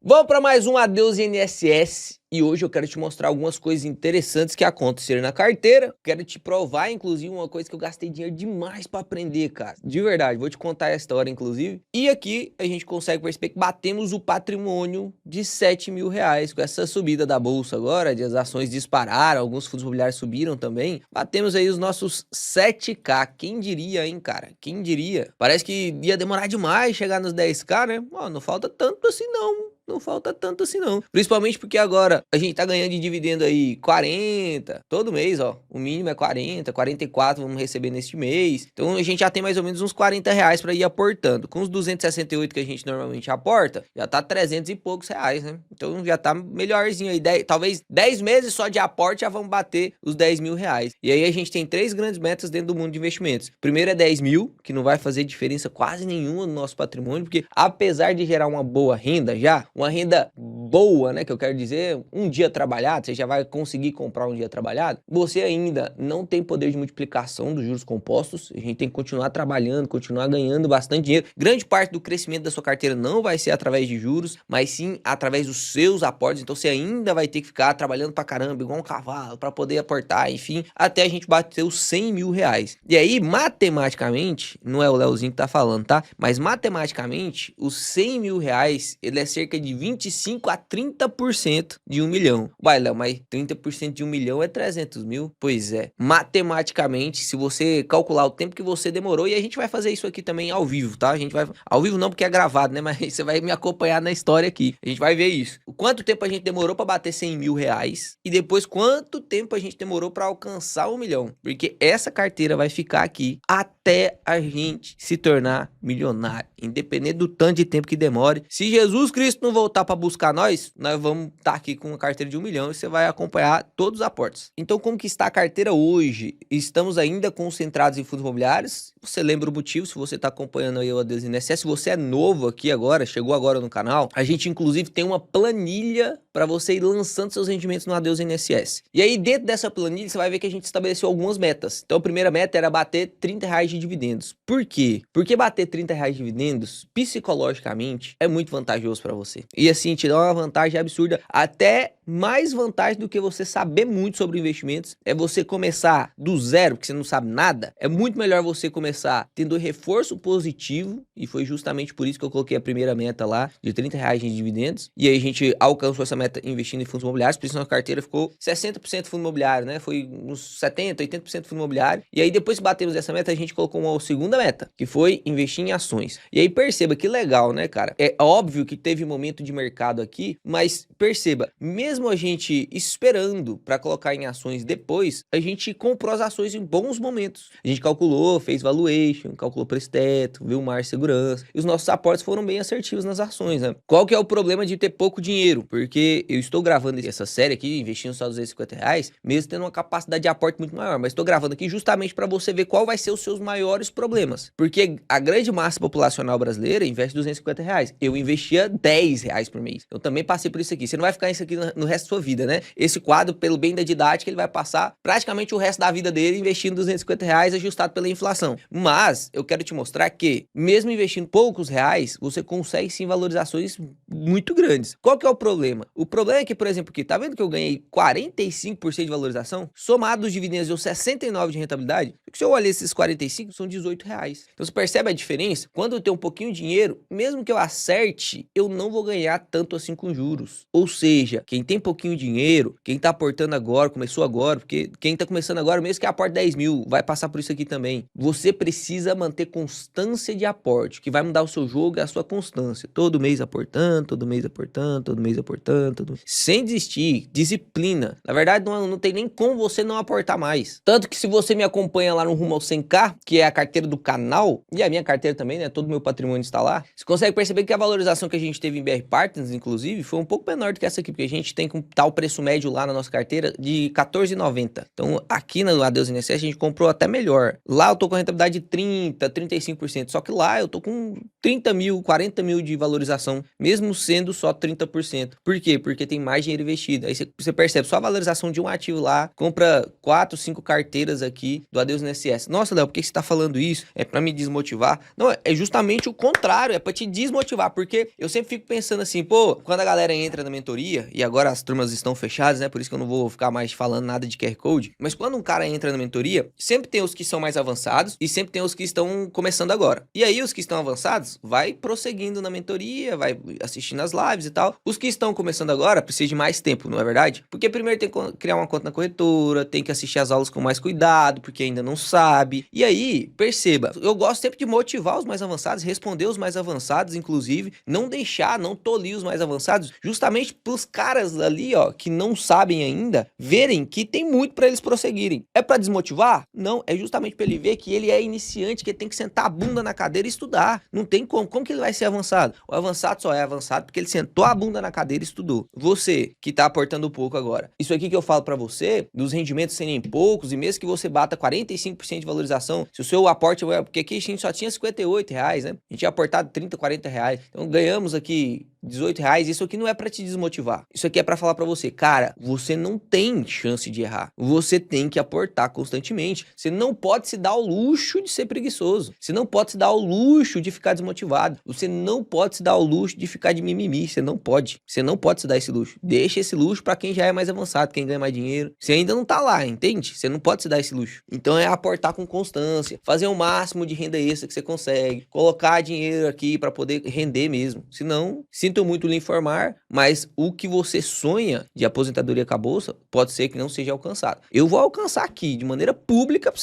Vamos para mais um Adeus INSS e hoje eu quero te mostrar algumas coisas interessantes que aconteceram na carteira. Quero te provar, inclusive, uma coisa que eu gastei dinheiro demais para aprender, cara. De verdade, vou te contar a história, inclusive. E aqui a gente consegue perceber que batemos o patrimônio de 7 mil reais. Com essa subida da bolsa agora, as ações dispararam, alguns fundos imobiliários subiram também. Batemos aí os nossos 7K. Quem diria, hein, cara? Quem diria? Parece que ia demorar demais chegar nos 10K, né? Ó, não falta tanto assim não. Não falta tanto assim não. Principalmente porque agora a gente tá ganhando de dividendo aí 40, todo mês, ó. O mínimo é 40, 44 vamos receber neste mês. Então a gente já tem mais ou menos uns 40 reais pra ir aportando. Com os 268 que a gente normalmente aporta, já tá 300 e poucos reais, né? Então já tá melhorzinho aí. Talvez 10 meses só de aporte já vamos bater os 10 mil reais. E aí a gente tem três grandes metas dentro do mundo de investimentos. Primeiro é 10 mil, que não vai fazer diferença quase nenhuma no nosso patrimônio, porque apesar de gerar uma boa renda já, uma renda boa, né, que eu quero dizer, um dia trabalhado, você já vai conseguir comprar um dia trabalhado, você ainda não tem poder de multiplicação dos juros compostos, a gente tem que continuar trabalhando, continuar ganhando bastante dinheiro. Grande parte do crescimento da sua carteira não vai ser através de juros, mas sim através dos seus aportes, então você ainda vai ter que ficar trabalhando pra caramba, igual um cavalo, pra poder aportar, enfim, até a gente bater os 100 mil reais. E aí, matematicamente, não é o Leozinho que tá falando, tá? Mas matematicamente, os 100 mil reais, ele é cerca de 25 a 30% de 1 milhão. Uai, Léo, mas 30% de 1 milhão é 300 mil? Pois é. Matematicamente, se você calcular o tempo que você demorou, e a gente vai fazer isso aqui também ao vivo, tá? A gente vai... Ao vivo não, porque é gravado, né? Mas você vai me acompanhar na história aqui. A gente vai ver isso. Quanto tempo a gente demorou pra bater 100 mil reais e depois quanto tempo a gente demorou pra alcançar 1 milhão. Porque essa carteira vai ficar aqui até a gente se tornar milionário. Independente do tanto de tempo que demore. Se Jesus Cristo não voltar para buscar nós vamos estar aqui com uma carteira de 1 milhão e você vai acompanhar todos os aportes. Então, como que está a carteira hoje? Estamos ainda concentrados em fundos imobiliários. Você lembra o motivo, se você está acompanhando aí o Adeus INSS, se você é novo aqui agora, chegou agora no canal, a gente inclusive tem uma planilha para você ir lançando seus rendimentos no Adeus INSS. E aí, dentro dessa planilha, você vai ver que a gente estabeleceu algumas metas. Então, a primeira meta era bater 30 reais de dividendos. Por quê? Porque bater 30 reais de dividendos, psicologicamente, é muito vantajoso para você. E assim, te dá uma vantagem absurda, até mais vantagem do que você saber muito sobre investimentos. É você começar do zero, porque você não sabe nada. É muito melhor você começar tendo reforço positivo, e foi justamente por isso que eu coloquei a primeira meta lá, de 30 reais de dividendos. E aí a gente alcançou essa meta investindo em fundos imobiliários, por isso nossa carteira ficou 60% fundo imobiliário, né? Foi uns 70, 80% fundo imobiliário. E aí depois que batemos essa meta, a gente colocou uma segunda meta, que foi investir em ações. E aí perceba que legal, né, cara? É óbvio que teve momento de mercado aqui, mas perceba, mesmo a gente esperando para colocar em ações depois, a gente comprou as ações em bons momentos. A gente calculou, fez valuation, calculou preço-teto, viu mar segurança, e os nossos aportes foram bem assertivos nas ações, né? Qual que é o problema de ter pouco dinheiro? Porque eu estou gravando essa série aqui, investindo só 250 reais, mesmo tendo uma capacidade de aporte muito maior, mas estou gravando aqui justamente para você ver qual vai ser os seus maiores problemas. Porque a grande massa populacional brasileira investe 250 reais. Eu investia 10 reais por mês. Eu também passei por isso aqui. Você não vai ficar isso aqui no resto da sua vida, né? Esse quadro, pelo bem da didática, ele vai passar praticamente o resto da vida dele investindo 250 reais ajustado pela inflação. Mas eu quero te mostrar que, mesmo investindo poucos reais, você consegue sim valorizações muito grandes. Qual que é o problema? O problema é que, por exemplo, aqui, tá vendo que eu ganhei 45% de valorização? Somado os dividendos deu 69 de rentabilidade. Se eu olhar esses 45, são 18 reais. Então você percebe a diferença? Quando eu tenho um pouquinho de dinheiro, mesmo que eu acerte, eu não vou ganhar tanto assim com juros. Ou seja, quem tem pouquinho dinheiro, quem tá aportando agora, começou agora, porque quem tá começando agora, mesmo que aporte 10 mil, vai passar por isso aqui também. Você precisa manter constância de aporte, que vai mudar o seu jogo e a sua constância. Todo mês aportando, todo mês aportando, todo mês aportando, sem desistir, disciplina. Na verdade, não tem nem como você não aportar mais. Tanto que se você me acompanha lá no Rumo ao 100K, que é a carteira do canal, e a minha carteira também, né? Todo o meu patrimônio está lá. Você consegue perceber que a valorização que a gente teve em BR Partners, inclusive, foi um pouco menor do que essa aqui, porque a gente tem com tal preço médio lá na nossa carteira de R$14,90. Então, aqui na Adeus INSS a gente comprou até melhor. Lá eu tô com rentabilidade de 30, 35%. Só que lá eu tô com 30 mil, 40 mil de valorização, mesmo sendo só 30%. Por quê? Porque tem mais dinheiro investido. Aí você percebe, só a valorização de um ativo lá, compra 4, 5 carteiras aqui do Adeus INSS. Nossa, Léo, por que você tá falando isso? É pra me desmotivar? Não, é justamente o contrário, é pra te desmotivar, porque eu sempre fico pensando assim, pô, quando a galera entra na mentoria, e agora as turmas estão fechadas, né, por isso que eu não vou ficar mais falando nada de QR Code, mas quando um cara entra na mentoria, sempre tem os que são mais avançados e sempre tem os que estão começando agora. E aí os que estão avançados, vai prosseguindo na mentoria, vai assistindo as lives e tal. Os que estão começando agora, precisam de mais tempo, não é verdade? Porque primeiro tem que criar uma conta na corretora, tem que assistir as aulas com mais cuidado, porque ainda não sabe. E aí, perceba, eu gosto sempre de motivar os mais avançados, responder os mais avançados, inclusive, não deixar, não tolir os mais avançados, justamente pros caras ali, ó, que não sabem ainda, verem que tem muito pra eles prosseguirem. É pra desmotivar? Não, é justamente pra ele ver que ele é iniciante, que ele tem que sentar a bunda na cadeira e estudar. Não tem como. Como que ele vai ser avançado? O avançado só é avançado porque ele sentou a bunda na cadeira e estudou. Você, que tá aportando pouco agora. Isso aqui que eu falo pra você, dos rendimentos serem poucos, e mesmo que você bata 45% de valorização, se o seu aporte, porque aqui a gente só tinha R$58, né? A gente tinha aportado R$30, R$40. Então ganhamos aqui R$18. Isso aqui não é pra te desmotivar. Isso aqui é pra falar pra você, cara, você não tem chance de errar. Você tem que aportar constantemente. Você não pode se dar o luxo de ser preguiçoso. Você não pode se dar o luxo de ficar desmotivado. Você não pode se dar o luxo de ficar de mimimi. Você não pode. Você não pode se dar esse luxo. Deixa esse luxo pra quem já é mais avançado, quem ganha mais dinheiro. Você ainda não tá lá, entende? Você não pode se dar esse luxo. Então é aportar com constância, fazer o máximo de renda extra que você consegue, colocar dinheiro aqui pra poder render mesmo. Senão, sinto muito lhe informar, mas o que você sonha de aposentadoria com a bolsa pode ser que não seja alcançado. Eu vou alcançar aqui de maneira pública pra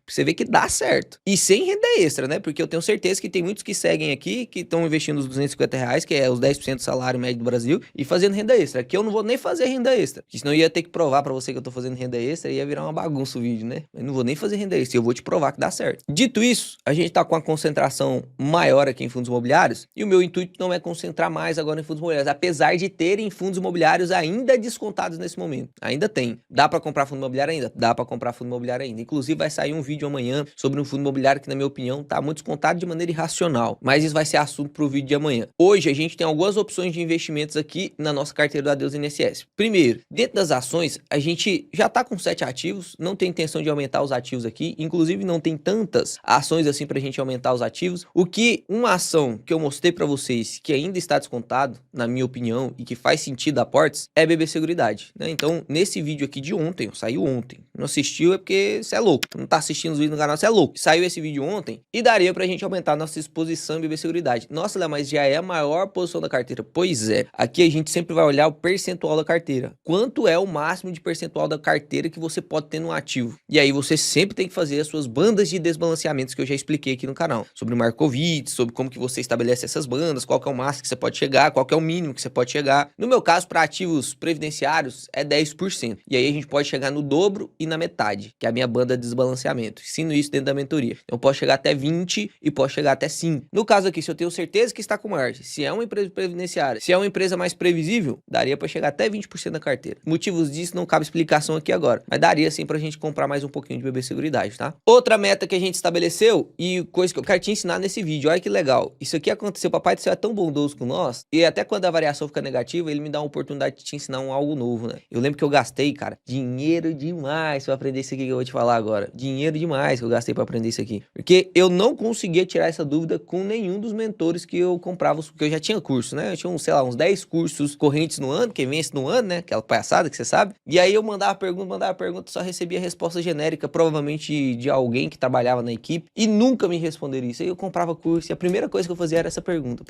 você ver que dá certo. E sem renda extra, né? Porque eu tenho certeza que tem muitos que seguem aqui, que estão investindo os R$250, que é os 10% do salário médio do Brasil, e fazendo renda extra. Aqui eu não vou nem fazer renda extra, porque senão eu ia ter que provar pra você que eu tô fazendo renda extra e ia virar uma bagunça o vídeo, né? Eu não vou nem fazer renda extra, eu vou te provar que dá certo. Dito isso, a gente tá com uma concentração maior aqui em fundos imobiliários, e o meu intuito não é concentrar mais agora em fundos imobiliários, apesar de terem fundos imobiliários ainda descontados nesse momento. Ainda tem. Dá pra comprar fundo imobiliário ainda? Dá pra comprar fundo imobiliário ainda. Inclusive vai sair um vídeo amanhã sobre um fundo imobiliário que, na minha opinião, tá muito descontado de maneira irracional. Mas isso vai ser assunto pro vídeo de amanhã. Hoje a gente tem algumas opções de investimentos aqui na nossa carteira do Adeus INSS. Primeiro, dentro das ações, a gente já tá com 7 ativos, não tem intenção de aumentar os ativos aqui, inclusive não tem tantas ações assim pra gente aumentar os ativos. O que uma ação que eu mostrei pra vocês que ainda está descontado, na minha opinião, e que faz sentido aportes, é BB Seguridade, né? Então, nesse vídeo aqui de ontem, saiu ontem. Não assistiu é porque você é louco. Não tá assistindo os vídeos no canal, você é louco. Saiu esse vídeo ontem e daria pra gente aumentar nossa exposição em BB Seguridade. Nossa, Léo, mas já é a maior posição da carteira. Pois é. Aqui a gente sempre vai olhar o percentual da carteira. Quanto é o máximo de percentual da carteira que você pode ter no ativo? E aí você sempre tem que fazer as suas bandas de desbalanceamentos que eu já expliquei aqui no canal. Sobre o Markowitz, sobre como que você estabelece essas bandas, qual que é o máximo que você pode chegar, qual que é o mínimo que você pode chegar. No meu caso, para ativos previdenciários, é 10%. E aí a gente pode chegar no dobro e na metade, que é a minha banda de desbalanceamento. Ensino isso dentro da mentoria. Eu posso chegar até 20 e posso chegar até 5. No caso aqui, se eu tenho certeza que está com margem, se é uma empresa previdenciária, se é uma empresa mais previsível, daria para chegar até 20% da carteira. Motivos disso não cabe explicação aqui agora, mas daria sim pra gente comprar mais um pouquinho de BB Seguridade, tá? Outra meta que a gente estabeleceu e coisa que eu quero te ensinar nesse vídeo, olha que legal. Isso aqui aconteceu, o Papai do Céu é tão bondoso com nós, e até quando a variação fica negativa, ele me dá uma oportunidade de te ensinar algo novo, né? Eu lembro que eu gastei, cara, dinheiro demais pra aprender isso aqui que eu vou te falar agora. Dinheiro demais que eu gastei pra aprender isso aqui. Porque eu não conseguia tirar essa dúvida com nenhum dos mentores que eu comprava, porque eu já tinha curso, né? Eu tinha, sei lá, uns 10 cursos correntes no ano, que vence no ano, né? Aquela palhaçada que você sabe. E aí eu mandava pergunta, só recebia resposta genérica, provavelmente de alguém que trabalhava na equipe, e nunca me responderia isso. Aí eu comprava curso e a primeira coisa que eu fazia era essa pergunta.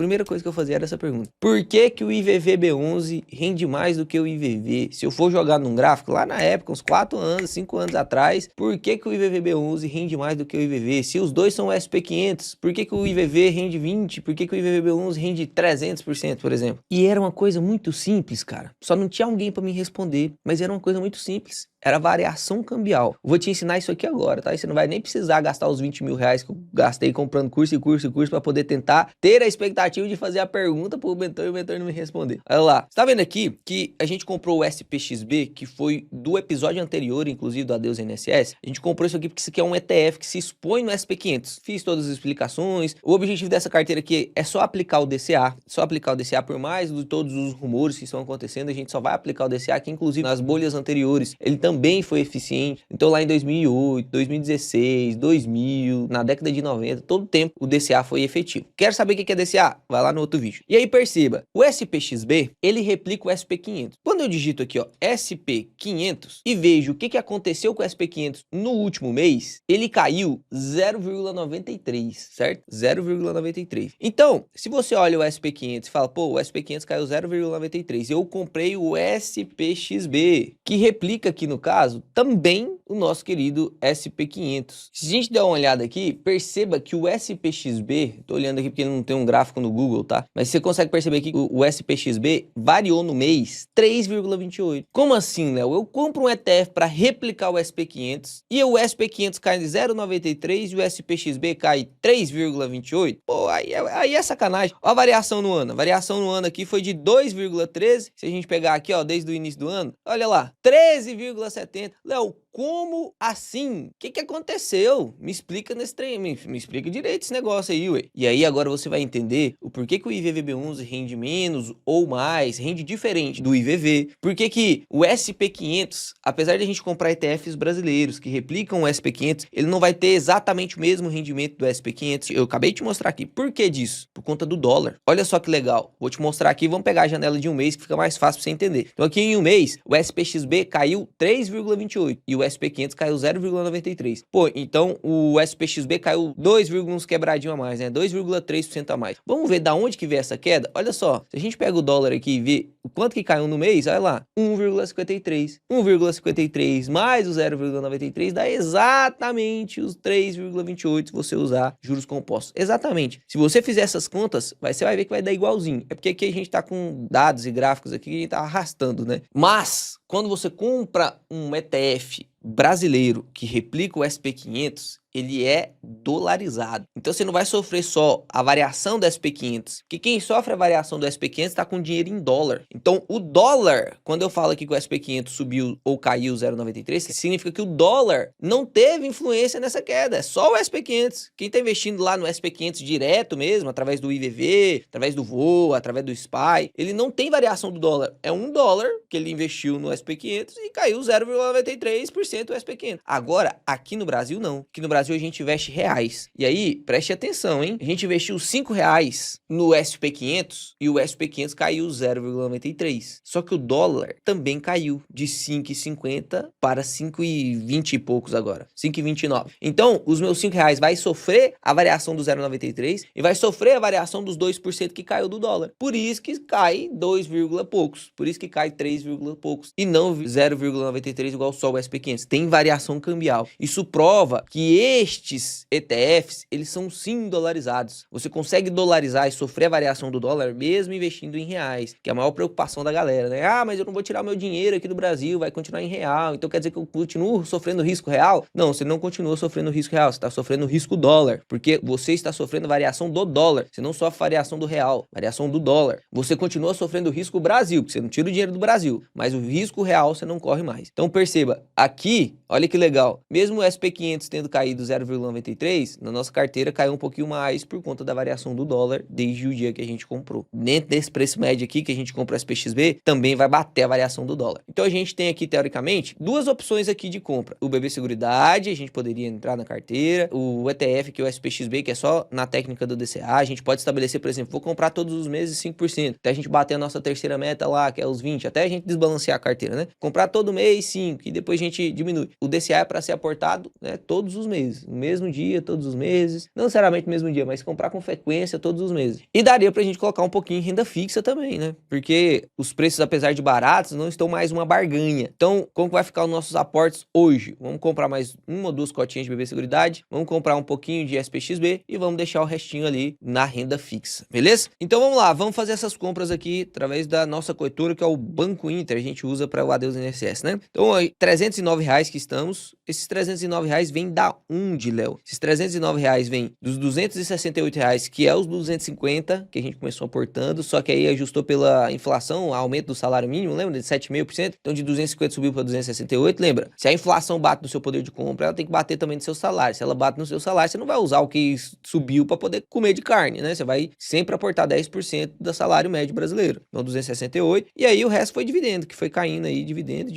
Por que que o IVVB11 rende mais do que o IVV? Se eu for jogar num gráfico, lá na época, uns 4 anos, 5 anos atrás, por que que o IVVB11 rende mais do que o IVV? Se os dois são SP500, por que que o IVV rende 20? Por que que o IVVB11 rende 300%, por exemplo? E era uma coisa muito simples, cara. Só não tinha alguém para me responder, mas era uma coisa muito simples. Era variação cambial. Vou te ensinar isso aqui agora, tá? E você não vai nem precisar gastar os 20 mil reais que eu gastei comprando curso e curso e curso para poder tentar ter a expectativa de fazer a pergunta pro mentor e o mentor não me responder. Olha lá. Você tá vendo aqui que a gente comprou o SPXB, que foi do episódio anterior, inclusive do Adeus INSS. A gente comprou isso aqui porque isso aqui é um ETF que se expõe no SP500. Fiz todas as explicações. O objetivo dessa carteira aqui é só aplicar o DCA. Só aplicar o DCA por mais de todos os rumores que estão acontecendo. A gente só vai aplicar o DCA que, inclusive, nas bolhas anteriores, ele também foi eficiente. Então lá em 2008, 2016, 2000, na década de 90, todo tempo o DCA foi efetivo. Quer saber o que é DCA? Vai lá no outro vídeo. E aí perceba, o SPXB, ele replica o SP500. Quando eu digito aqui, ó, SP500 e vejo o que aconteceu com o SP500 no último mês, ele caiu 0,93, certo? 0,93. Então, se você olha o SP500 e fala, pô, o SP500 caiu 0,93, eu comprei o SPXB, que replica aqui no caso também o nosso querido SP500. Se a gente der uma olhada aqui, perceba que o SPXB, tô olhando aqui porque ele não tem um gráfico no Google, tá? Mas você consegue perceber que o SPXB variou no mês 3,28. Como assim, Léo? Eu compro um ETF para replicar o SP500 e o SP500 cai de 0,93 e o SPXB cai 3,28? Pô, aí é sacanagem. Olha a variação no ano. A variação no ano aqui foi de 2,13. Se a gente pegar aqui, ó, desde o início do ano, olha lá, 13,70. Léo, como assim? O que aconteceu? Me explica nesse trem, me explica direito esse negócio aí, ué. E aí agora você vai entender o porquê que o IVVB11 rende menos ou mais, rende diferente do IVV. Por que o SP500, apesar de a gente comprar ETFs brasileiros que replicam o SP500, ele não vai ter exatamente o mesmo rendimento do SP500. Eu acabei de te mostrar aqui. Por que disso? Por conta do dólar. Olha só que legal. Vou te mostrar aqui, vamos pegar a janela de um mês que fica mais fácil pra você entender. Então aqui em um mês, o SPXB caiu 3,28 e o SP500 caiu 0,93. Pô, então o SPXB caiu 2, uns quebradinho a mais, né? 2,3% a mais. Vamos ver da onde que veio essa queda? Olha só, se a gente pega o dólar aqui e vê o quanto que caiu no mês, olha lá, 1,53. 1,53 mais o 0,93 dá exatamente os 3,28 se você usar juros compostos. Exatamente. Se você fizer essas contas, você vai ver que vai dar igualzinho. É porque aqui a gente tá com dados e gráficos aqui que a gente tá arrastando, né? Mas, quando você compra um ETF brasileiro que replica o SP500, ele é dolarizado. Então você não vai sofrer só a variação do SP500, porque quem sofre a variação do SP500 está com dinheiro em dólar. Então o dólar, quando eu falo aqui que o SP500 subiu ou caiu 0,93, significa que o dólar não teve influência nessa queda, é só o SP500. Quem está investindo lá no SP500 direto mesmo, através do IVV, através do VOA, através do SPY, ele não tem variação do dólar. É $1 que ele investiu no SP500 e caiu 0,93% o SP500. Agora, aqui no Brasil não. Aqui no Brasil a gente investe reais. E aí, preste atenção, hein? A gente investiu R$5 no SP500 e o SP500 caiu 0,93. Só que o dólar também caiu de 5,50 para 5,20 e poucos agora. 5,29. Então, os meus R$5 vai sofrer a variação do 0,93 e vai sofrer a variação dos 2% que caiu do dólar. Por isso que cai 2, poucos. Por isso que cai 3, poucos. E não 0,93 igual só o SP500. Tem variação cambial. Isso prova que estes ETFs, eles são sim dolarizados. Você consegue dolarizar e sofrer a variação do dólar mesmo investindo em reais, que é a maior preocupação da galera, né? Ah, mas eu não vou tirar meu dinheiro aqui do Brasil, vai continuar em real, então quer dizer que eu continuo sofrendo risco real? Não, você não continua sofrendo risco real, você está sofrendo risco dólar, porque você está sofrendo variação do dólar, você não sofre variação do real, variação do dólar. Você continua sofrendo risco Brasil, porque você não tira o dinheiro do Brasil, mas o risco real você não corre mais. Então perceba, aqui, olha que legal, mesmo o SP500 tendo caído 0,93, na nossa carteira caiu um pouquinho mais por conta da variação do dólar desde o dia que a gente comprou. Dentro desse preço médio aqui que a gente compra o SPXB, também vai bater a variação do dólar. Então a gente tem aqui, teoricamente, duas opções aqui de compra. O BB Seguridade, a gente poderia entrar na carteira. O ETF, que é o SPXB, que é só na técnica do DCA. A gente pode estabelecer, por exemplo, vou comprar todos os meses 5%. Até a gente bater a nossa terceira meta lá, que é os 20%. Até a gente desbalancear a carteira, né? Comprar todo mês 5% e depois a gente diminui. O DCA é para ser aportado, né, todos os meses. meses. No mesmo dia, todos os meses. Não necessariamente no mesmo dia, mas comprar com frequência todos os meses. E daria pra gente colocar um pouquinho em renda fixa também, né? Porque os preços, apesar de baratos, não estão mais uma barganha. Então, como que vai ficar os nossos aportes hoje? Vamos comprar mais uma ou duas cotinhas de BB Seguridade, vamos comprar um pouquinho de SPXB e vamos deixar o restinho ali na renda fixa, beleza? Então vamos lá, vamos fazer essas compras aqui através da nossa corretora, que é o Banco Inter, a gente usa para o Adeus INSS, né? Então, aí, R$309 que estamos, esses R$309 vêm da onde, Léo? Esses R$309 vêm dos R$268, que é os 250 que a gente começou aportando, só que aí ajustou pela inflação, aumento do salário mínimo, lembra? De 7,5%, então de 250 subiu para 268, lembra? Se a inflação bate no seu poder de compra, ela tem que bater também no seu salário. Se ela bate no seu salário, você não vai usar o que subiu para poder comer de carne, né? Você vai sempre aportar 10% do salário médio brasileiro. Então 268, e aí o resto foi dividendo, que foi caindo aí, dividendo,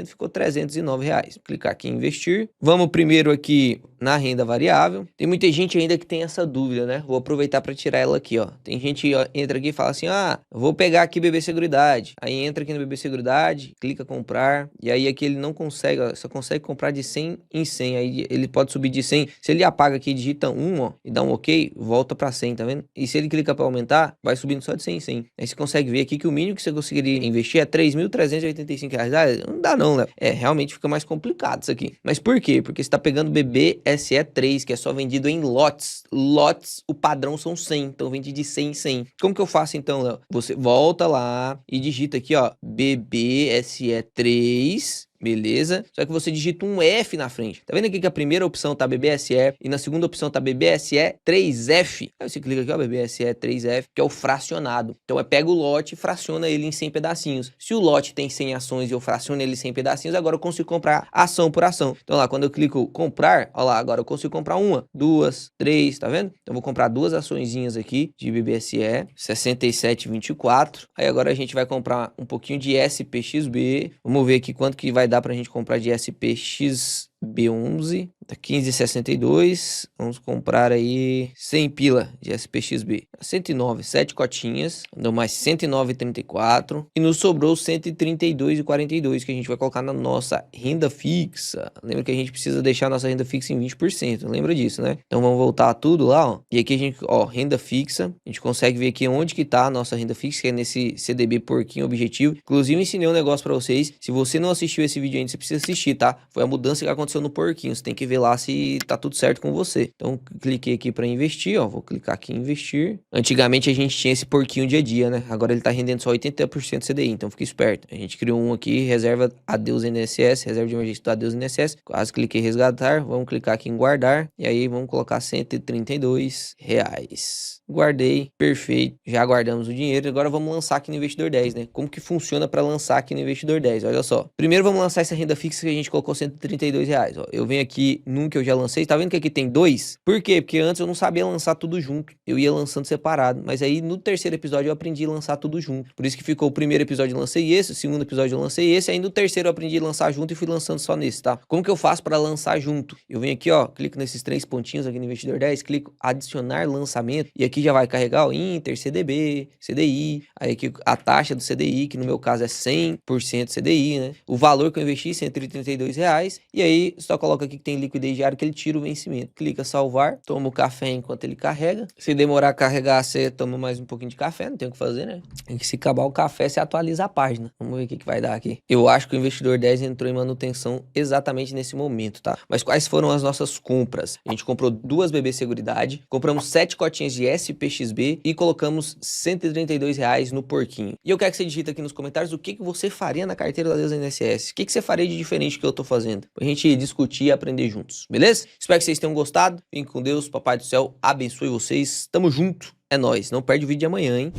ficou R$309. Vou clicar aqui em investir. Vamos primeiro aqui na renda variável. Tem muita gente ainda que tem essa dúvida, né? Vou aproveitar para tirar ela aqui, ó. Tem gente que entra aqui e fala assim: ah, vou pegar aqui BB Seguridade. Aí entra aqui no BB Seguridade, clica comprar, e aí aqui ele não consegue, ó, só consegue comprar de 100 em 100. Aí ele pode subir de 100. Se ele apaga aqui, digita 1, ó, e dá um OK, volta para 100, tá vendo? E se ele clica para aumentar, vai subindo só de 100 em 100. Aí você consegue ver aqui que o mínimo que você conseguiria investir é R$3.385. Ah, não dá não, Léo. Realmente fica mais complicado isso aqui. Mas por quê? Porque você tá pegando BBSE3, que é só vendido em lotes. Lotes, o padrão são 100, então vende de 100 em 100. Como que eu faço então, Léo? Você volta lá e digita aqui, ó, BBSE3. Beleza? Só que você digita um F na frente. Tá vendo aqui que a primeira opção tá BBSE e na segunda opção tá BBSE 3F? Aí você clica aqui, ó, BBSE 3F, que é o fracionado. Então pega o lote e fraciona ele em 100 pedacinhos. Se o lote tem 100 ações e eu fraciono ele em 100 pedacinhos, agora eu consigo comprar ação por ação. Então lá, quando eu clico comprar, ó lá, agora eu consigo comprar uma, duas, três, tá vendo? Então eu vou comprar duas açõezinhas aqui de BBSE 67,24. Aí agora a gente vai comprar um pouquinho de SPXB. Vamos ver aqui quanto que vai dar pra gente comprar de SPXB11, tá 15,62, vamos comprar aí 100 pila de SPXB, 109, 7 cotinhas, deu mais 109,34 e nos sobrou 132,42 que a gente vai colocar na nossa renda fixa. Lembra que a gente precisa deixar a nossa renda fixa em 20%, lembra disso, né? Então vamos voltar tudo lá, ó, e aqui a gente, ó, renda fixa, a gente consegue ver aqui onde que tá a nossa renda fixa, que é nesse CDB porquinho objetivo. Inclusive eu ensinei um negócio pra vocês, se você não assistiu esse vídeo ainda, você precisa assistir, tá? Foi a mudança que aconteceu no porquinho, você tem que ver lá se tá tudo certo com você. Então cliquei aqui para investir, ó, vou clicar aqui em investir. Antigamente a gente tinha esse porquinho dia a dia, né? Agora ele tá rendendo só 80% CDI, então fica esperto. A gente criou um aqui, reserva Adeus INSS, reserva de emergência do Adeus INSS. Quase cliquei em resgatar, vamos clicar aqui em guardar e aí vamos colocar R$132. Guardei, perfeito, já guardamos o dinheiro. Agora vamos lançar aqui no Investidor 10, né? Como que funciona para lançar aqui no Investidor 10? Olha só, primeiro vamos lançar essa renda fixa que a gente colocou R$132, ó. Eu venho aqui num que eu já lancei, tá vendo que aqui tem dois? Por quê? Porque antes eu não sabia lançar tudo junto, eu ia lançando separado, mas aí no terceiro episódio eu aprendi a lançar tudo junto. Por isso que ficou o primeiro episódio eu lancei esse, o segundo episódio eu lancei esse, aí no terceiro eu aprendi a lançar junto e fui lançando só nesse, tá? Como que eu faço para lançar junto? Eu venho aqui, ó, clico nesses três pontinhos aqui no Investidor 10, clico adicionar lançamento e aqui já vai carregar o Inter, CDB, CDI, aí aqui a taxa do CDI, que no meu caso é 100% CDI, né? O valor que eu investi, R$132, e aí só coloca aqui que tem liquidez diária que ele tira o vencimento. Clica salvar, toma o café enquanto ele carrega. Se demorar a carregar, você toma mais um pouquinho de café, não tem o que fazer, né? Tem que se acabar o café, você atualiza a página. Vamos ver o que vai dar aqui. Eu acho que o Investidor 10 entrou em manutenção exatamente nesse momento, tá? Mas quais foram as nossas compras? A gente comprou duas BB Seguridade, compramos 7 cotinhas de SPXB e colocamos R$132 no porquinho. E eu quero que você digita aqui nos comentários o que você faria na carteira da Adeus INSS. O que você faria de diferente que eu tô fazendo? Pra gente discutir e aprender juntos, beleza? Espero que vocês tenham gostado. Fiquem com Deus, Papai do Céu abençoe vocês. Tamo junto, é nóis. Não perde o vídeo de amanhã, hein?